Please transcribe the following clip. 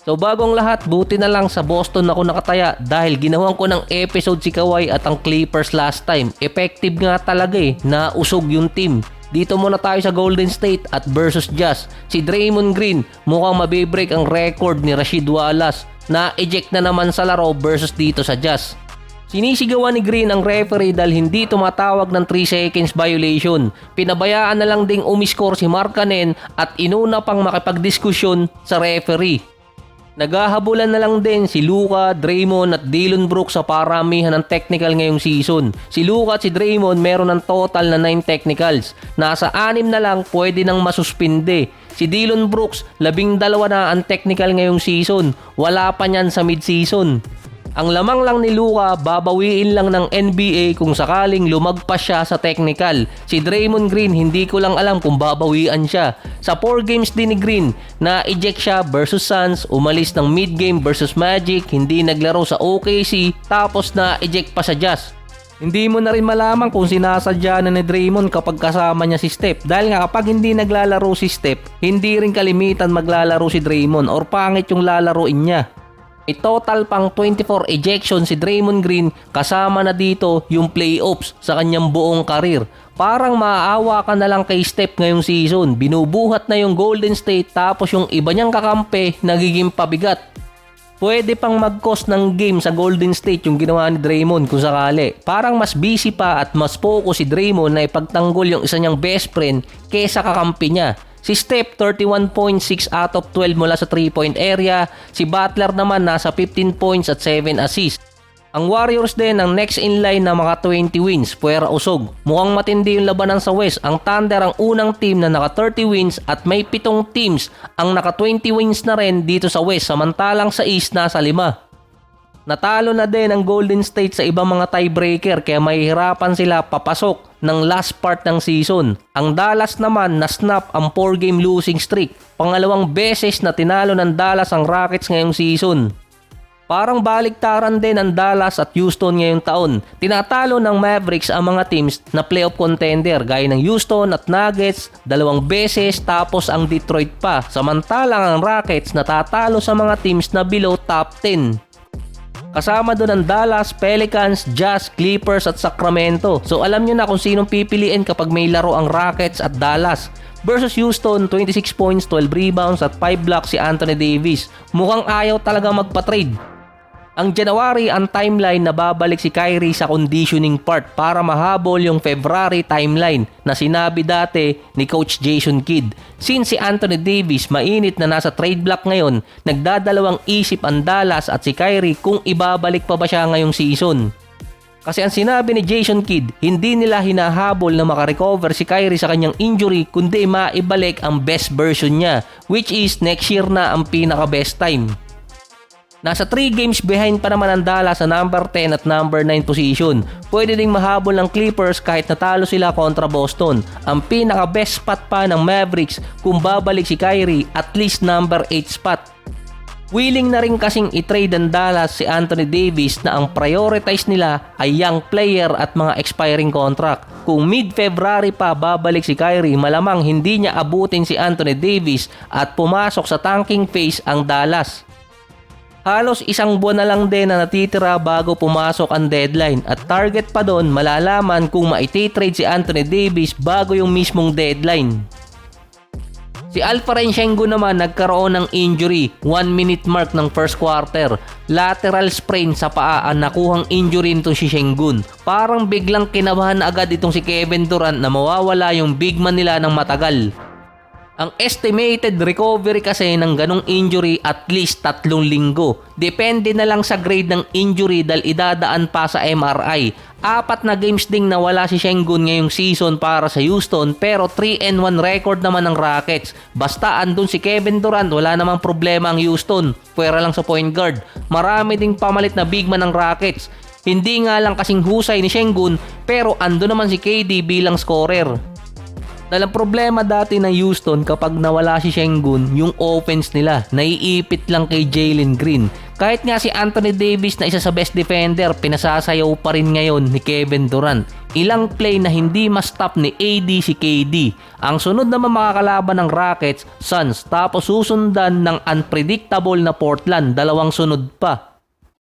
So bagong lahat, buti na lang sa Boston ako nakataya dahil ginawan ko ng episode si Kawhi at ang Clippers last time. Effective nga talaga na usog yung team. Dito muna tayo sa Golden State at versus Jazz. Si Draymond Green mukhang mabibreak ang record ni Rasheed Wallace na eject na naman sa laro versus dito sa Jazz. Sinisigawan ni Green ang referee dahil hindi tumatawag ng 3 seconds violation. Pinabayaan na lang ding umiscore si Markkanen at inuna pang makipagdiskusyon sa referee. Naghahabulan na lang din si Luka, Draymond at Dillon Brooks sa paramihan ng technical ngayong season. Si Luka at si Draymond meron ng total na 9 technicals. Nasa 6 na lang pwede nang masuspinde. Si Dillon Brooks, 12 na ang technical ngayong season. Wala pa niyan sa mid-season. Ang lamang lang ni Luka, babawiin lang ng NBA kung sakaling lumagpas siya sa technical. Si Draymond Green, hindi ko lang alam kung babawian siya. Sa 4 games din ni Green, na-eject siya versus Suns, umalis ng mid-game versus Magic, hindi naglaro sa OKC, tapos na-eject pa sa Jazz. Hindi mo na rin malaman kung sinasadya na ni Draymond kapag kasama niya si Steph. Dahil nga kapag hindi naglalaro si Steph, hindi rin kalimitan maglalaro si Draymond or pangit yung lalaroin niya. May total pang 24 ejection si Draymond Green, kasama na dito yung playoffs sa kanyang buong karir. Parang maaawa ka na lang kay Steph ngayong season. Binubuhat na yung Golden State tapos yung iba niyang kakampi nagiging pabigat. Pwede pang mag-cost ng game sa Golden State yung ginawa ni Draymond kung sakali. Parang mas busy pa at mas focus si Draymond na ipagtanggol yung isa niyang best friend kesa kakampi niya. Si Steph 31.6 out of 12 mula sa 3-point area. Si Butler naman nasa 15 points at 7 assists. Ang Warriors din ang next in line na maka 20 wins, puwera usog. Mukhang matindi yung labanan sa West. Ang Thunder ang unang team na naka 30 wins at may 7 teams ang naka 20 wins na rin dito sa West, samantalang sa East nasa 5. Natalo na din ang Golden State sa ibang mga tiebreaker kaya mahihirapan sila papasok ng last part ng season. Ang Dallas naman na-snap ang 4-game losing streak. Pangalawang beses na tinalo ng Dallas ang Rockets ngayong season. Parang baliktaran din ang Dallas at Houston ngayong taon. Tinatalo ng Mavericks ang mga teams na playoff contender gaya ng Houston at Nuggets 2 beses tapos ang Detroit pa. Samantalang ang Rockets natatalo sa mga teams na below top 10. Kasama doon ang Dallas, Pelicans, Jazz, Clippers at Sacramento. So alam nyo na kung sinong pipiliin kapag may laro ang Rockets at Dallas. Versus Houston, 26 points, 12 rebounds at 5 blocks si Anthony Davis. Mukhang ayaw talaga magpa-trade. Ang January, ang timeline na babalik si Kyrie sa conditioning part para mahabol yung February timeline na sinabi dati ni Coach Jason Kidd. Since si Anthony Davis mainit na nasa trade block ngayon, nagdadalawang isip ang Dallas at si Kyrie kung ibabalik pa ba siya ngayong season. Kasi ang sinabi ni Jason Kidd, hindi nila hinahabol na makarecover si Kyrie sa kanyang injury kundi maibalik ang best version niya, which is next year na ang pinaka best time. Nasa 3 games behind pa naman ang Dallas sa number 10 at number 9 position. Pwede ding mahabol ng Clippers kahit natalo sila kontra Boston. Ang pinaka best spot pa ng Mavericks kung babalik si Kyrie at least number 8 spot. Willing na rin kasing i-trade ng Dallas si Anthony Davis na ang prioritize nila ay young player at mga expiring contract. Kung mid-February pa babalik si Kyrie, malamang hindi niya abutin si Anthony Davis at pumasok sa tanking phase ang Dallas. Halos 1 buwan na lang din na natitira bago pumasok ang deadline at target pa doon malalaman kung maiti-trade si Anthony Davis bago yung mismong deadline. Si Alperen Sengun naman nagkaroon ng injury 1 minute mark ng first quarter. Lateral sprain sa paa ang nakuhang injury nito si Sengun. Parang biglang kinabahan na agad itong si Kevin Durant na mawawala yung big man nila ng matagal. Ang estimated recovery kasi ng ganong injury at least 3 linggo. Depende na lang sa grade ng injury dahil idadaan pa sa MRI. 4 na games ding nawala si Sengun ngayong season para sa Houston pero 3-1 record naman ng Rockets. Basta andun si Kevin Durant, wala namang problema ang Houston. Pwera lang sa point guard. Marami ding pamalit na big man ng Rockets. Hindi nga lang kasing husay ni Sengun pero andun naman si KD bilang scorer. Dahil ang problema dati ng Houston kapag nawala si Sengun, yung offense nila, naiipit lang kay Jalen Green. Kahit nga si Anthony Davis na isa sa best defender, pinasasayaw pa rin ngayon ni Kevin Durant. Ilang play na hindi ma-stop ni AD si KD. Ang sunod naman makakalaban ng Rockets, Suns, tapos susundan ng unpredictable na Portland, dalawang sunod pa.